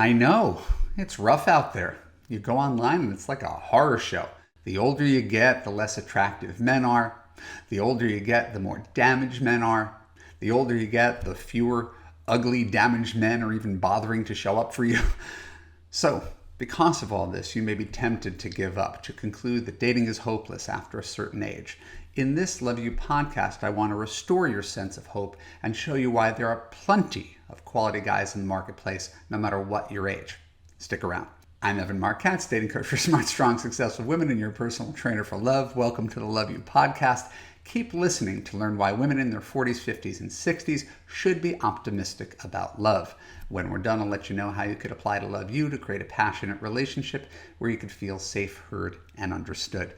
I know. It's rough out there. You go online and it's like a horror show. The older you get, the less attractive men are. The older you get, the more damaged men are. The older you get, the fewer ugly, damaged men are even bothering to show up for you. So, because of all this, you may be tempted to give up, to conclude that dating is hopeless after a certain age. In this Love You podcast, I want to restore your sense of hope and show you why there are plenty of quality guys in the marketplace, no matter what your age. Stick around. I'm Marc, Katz, dating coach for smart, strong, successful women and your personal trainer for love. Welcome to the Love You podcast. Keep listening to learn why women in their 40s, 50s, and 60s should be optimistic about love. When we're done, I'll let you know how you could apply to Love You to create a passionate relationship where you could feel safe, heard, and understood.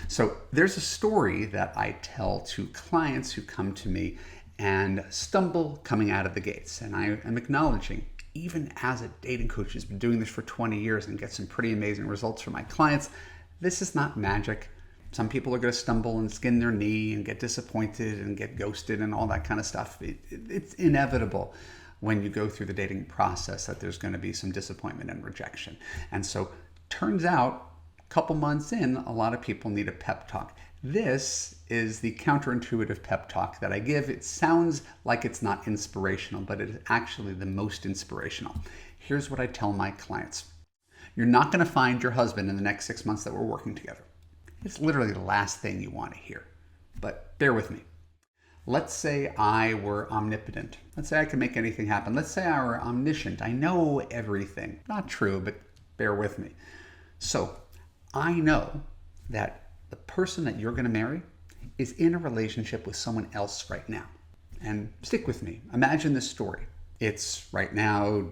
So there's a story that I tell to clients who come to me and stumble coming out of the gates. And I am acknowledging, even as a dating coach who's been doing this for 20 years and get some pretty amazing results for my clients, this is not magic. Some people are going to stumble and skin their knee and get disappointed and get ghosted and all that kind of stuff. It's inevitable when you go through the dating process that there's going to be some disappointment and rejection. And so turns out, a couple months in, a lot of people need a pep talk. This is the counterintuitive pep talk that I give. It sounds like it's not inspirational, but it is actually the most inspirational. Here's what I tell my clients. You're not going to find your husband in the next 6 months that we're working together. It's literally the last thing you want to hear. But bear with me. Let's say I were omnipotent. Let's say I can make anything happen. Let's say I were omniscient. I know everything. Not true, but bear with me. So I know that the person that you're going to marry is in a relationship with someone else right now. And stick with me. Imagine this story. It's right now,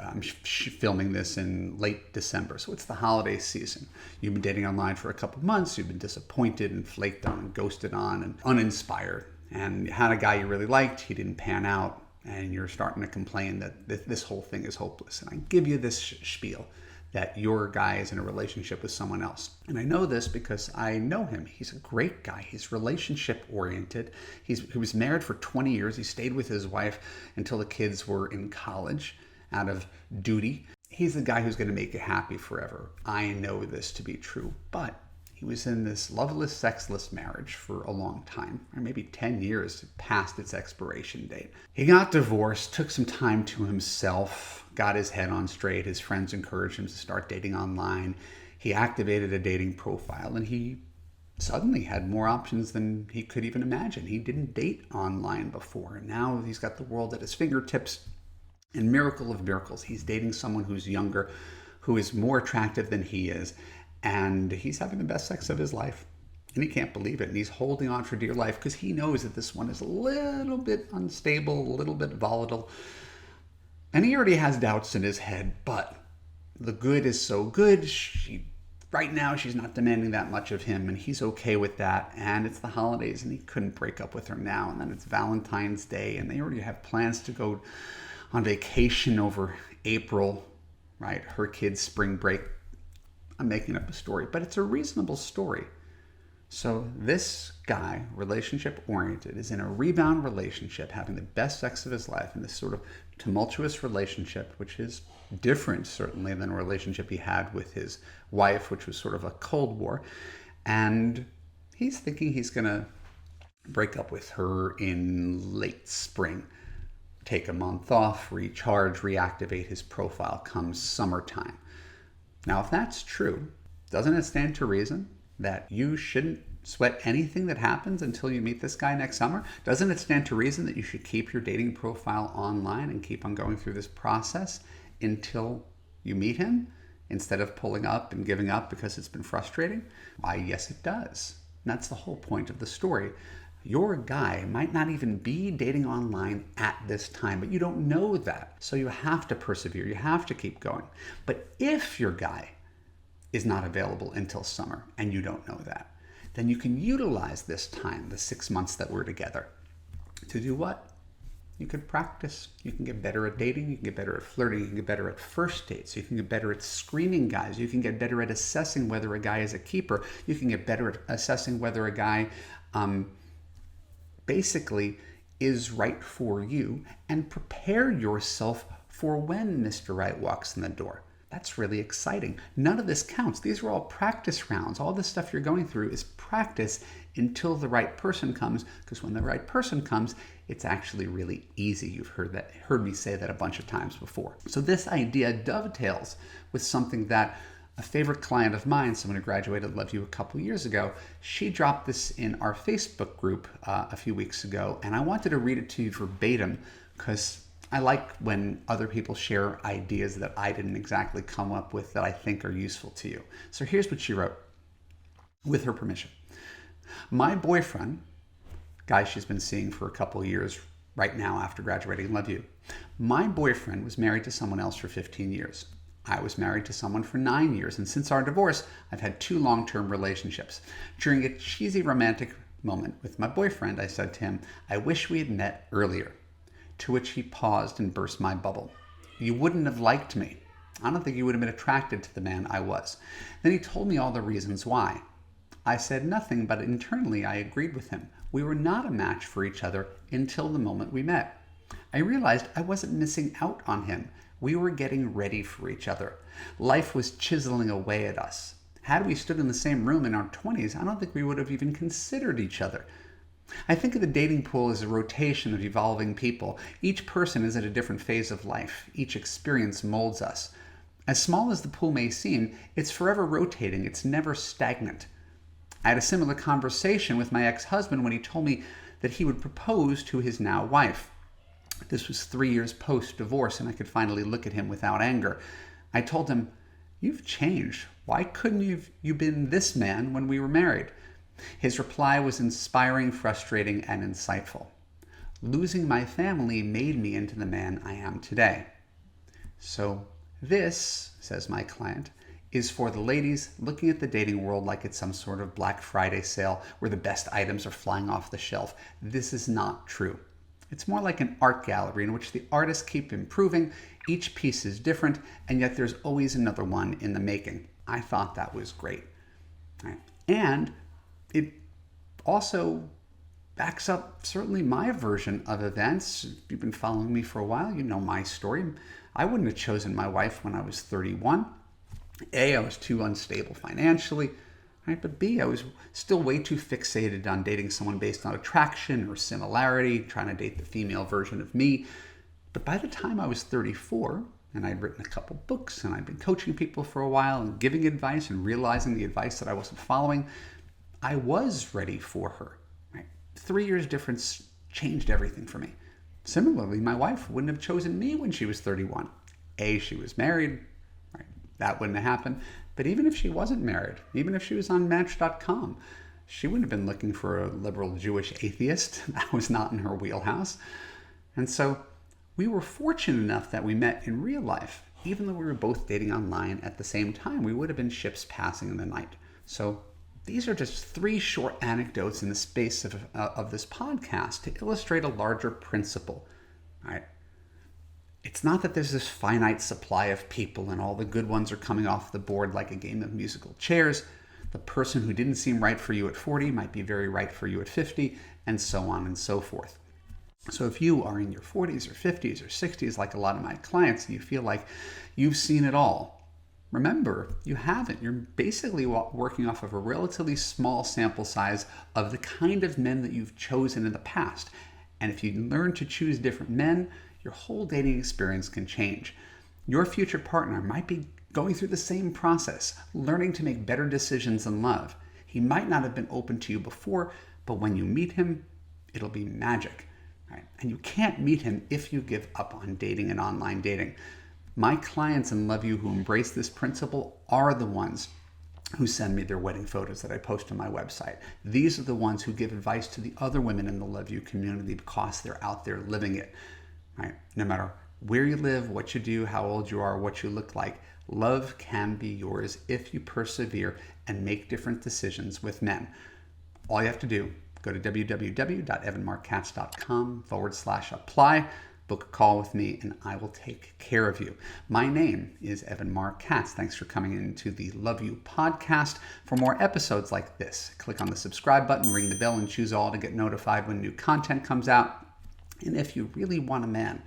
I'm filming this in late December, so it's the holiday season. You've been dating online for a couple months. You've been disappointed and flaked on and ghosted on and uninspired. And you had a guy you really liked. He didn't pan out. And you're starting to complain that this whole thing is hopeless. And I give you this spiel that your guy is in a relationship with someone else. And I know this because I know him. He's a great guy. He's relationship oriented. He was married for 20 years. He stayed with his wife until the kids were in college out of duty. He's the guy who's going to make you happy forever. I know this to be true, but he was in this loveless, sexless marriage for a long time, or maybe 10 years past its expiration date. He got divorced, took some time to himself, got his head on straight. His friends encouraged him to start dating online. He activated a dating profile, and he suddenly had more options than he could even imagine. He didn't date online before, and now he's got the world at his fingertips. And miracle of miracles, he's dating someone who's younger, who is more attractive than he is, and he's having the best sex of his life. And he can't believe it, and he's holding on for dear life because he knows that this one is a little bit unstable, a little bit volatile, and he already has doubts in his head, but the good is so good. Right now, she's not demanding that much of him, and he's okay with that. And it's the holidays, and he couldn't break up with her now. And then it's Valentine's Day, and they already have plans to go on vacation over April, right? Her kids' spring break. I'm making up a story, but it's a reasonable story. So this guy, relationship oriented, is in a rebound relationship, having the best sex of his life in this sort of tumultuous relationship, which is different certainly than a relationship he had with his wife, which was sort of a Cold War. And he's thinking he's going to break up with her in late spring, take a month off, recharge, reactivate his profile comes summertime. Now, if that's true, doesn't it stand to reason that you shouldn't sweat anything that happens until you meet this guy next summer? Doesn't it stand to reason that you should keep your dating profile online and keep on going through this process until you meet him instead of pulling up and giving up because it's been frustrating? Why, yes, it does. And that's the whole point of the story. Your guy might not even be dating online at this time, but you don't know that. So you have to persevere. You have to keep going. But if your guy is not available until summer and you don't know that, then you can utilize this time, the 6 months that we're together, to do what? You could practice. You can get better at dating. You can get better at flirting. You can get better at first dates. You can get better at screening guys. You can get better at assessing whether a guy is a keeper. You can get better at assessing whether a guy basically is right for you, and prepare yourself for when Mr. Right walks in the door. That's really exciting. None of this counts. These are all practice rounds. All this stuff you're going through is practice until the right person comes, because when the right person comes, it's actually really easy. You've heard me say that a bunch of times before. So this idea dovetails with something that a favorite client of mine, someone who graduated Love You a couple years ago, she dropped this in our Facebook group a few weeks ago, and I wanted to read it to you verbatim because I like when other people share ideas that I didn't exactly come up with that I think are useful to you. So here's what she wrote, with her permission. My boyfriend, guy she's been seeing for a couple of years right now after graduating Love You, my boyfriend was married to someone else for 15 years. I was married to someone for 9 years, and since our divorce, I've had 2 long-term relationships. During a cheesy romantic moment with my boyfriend, I said to him, I wish we had met earlier. To which he paused and burst my bubble. You wouldn't have liked me. I don't think you would have been attracted to the man I was. Then he told me all the reasons why. I said nothing, but internally I agreed with him. We were not a match for each other until the moment we met. I realized I wasn't missing out on him. We were getting ready for each other. Life was chiseling away at us. Had we stood in the same room in our 20s, I don't think we would have even considered each other. I think of the dating pool as a rotation of evolving people. Each person is at a different phase of life. Each experience molds us. As small as the pool may seem, it's forever rotating. It's never stagnant. I had a similar conversation with my ex-husband when he told me that he would propose to his now wife. This was 3 years post-divorce, and I could finally look at him without anger. I told him, you've changed. Why couldn't you been this man when we were married? His reply was inspiring, frustrating, and insightful. Losing my family made me into the man I am today. So this, says my client, is for the ladies looking at the dating world like it's some sort of Black Friday sale where the best items are flying off the shelf. This is not true. It's more like an art gallery in which the artists keep improving. Each piece is different, and yet there's always another one in the making. I thought that was great. Right. And it also backs up certainly my version of events. If you've been following me for a while, you know my story. I wouldn't have chosen my wife when I was 31. A, I was too unstable financially. Right? But B, I was still way too fixated on dating someone based on attraction or similarity, trying to date the female version of me. But by the time I was 34, and I'd written a couple books, and I'd been coaching people for a while and giving advice and realizing the advice that I wasn't following, I was ready for her. Right? 3 years difference changed everything for me. Similarly, my wife wouldn't have chosen me when she was 31. A, she was married. Right? That wouldn't have happened. But even if she wasn't married, even if she was on Match.com, she wouldn't have been looking for a liberal Jewish atheist. That was not in her wheelhouse. And so we were fortunate enough that we met in real life. Even though we were both dating online at the same time, we would have been ships passing in the night. So these are just 3 short anecdotes in the space of this podcast to illustrate a larger principle. Right? It's not that there's this finite supply of people and all the good ones are coming off the board like a game of musical chairs. The person who didn't seem right for you at 40 might be very right for you at 50, and so on and so forth. So if you are in your 40s or 50s or 60s, like a lot of my clients, and you feel like you've seen it all, remember, you haven't. You're basically working off of a relatively small sample size of the kind of men that you've chosen in the past. And if you learn to choose different men, your whole dating experience can change. Your future partner might be going through the same process, learning to make better decisions in love. He might not have been open to you before, but when you meet him, it'll be magic. Right? And you can't meet him if you give up on dating and online dating. My clients in Love You who embrace this principle are the ones who send me their wedding photos that I post on my website. These are the ones who give advice to the other women in the Love You community because they're out there living it. Right? No matter where you live, what you do, how old you are, what you look like, love can be yours if you persevere and make different decisions with men. All you have to do, go to www.evanmarckatz.com/apply, book a call with me, and I will take care of you. My name is Evan Marc Katz. Thanks for coming into the Love You podcast. For more episodes like this, click on the subscribe button, ring the bell, and choose all to get notified when new content comes out. And if you really want a man,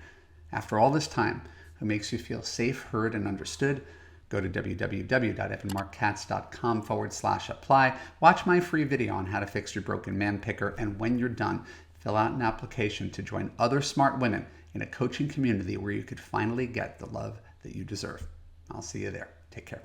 after all this time, who makes you feel safe, heard, and understood. Go to www.evanmarckatz.com/apply. Watch my free video on how to fix your broken man picker. And when you're done, fill out an application to join other smart women in a coaching community where you could finally get the love that you deserve. I'll see you there. Take care.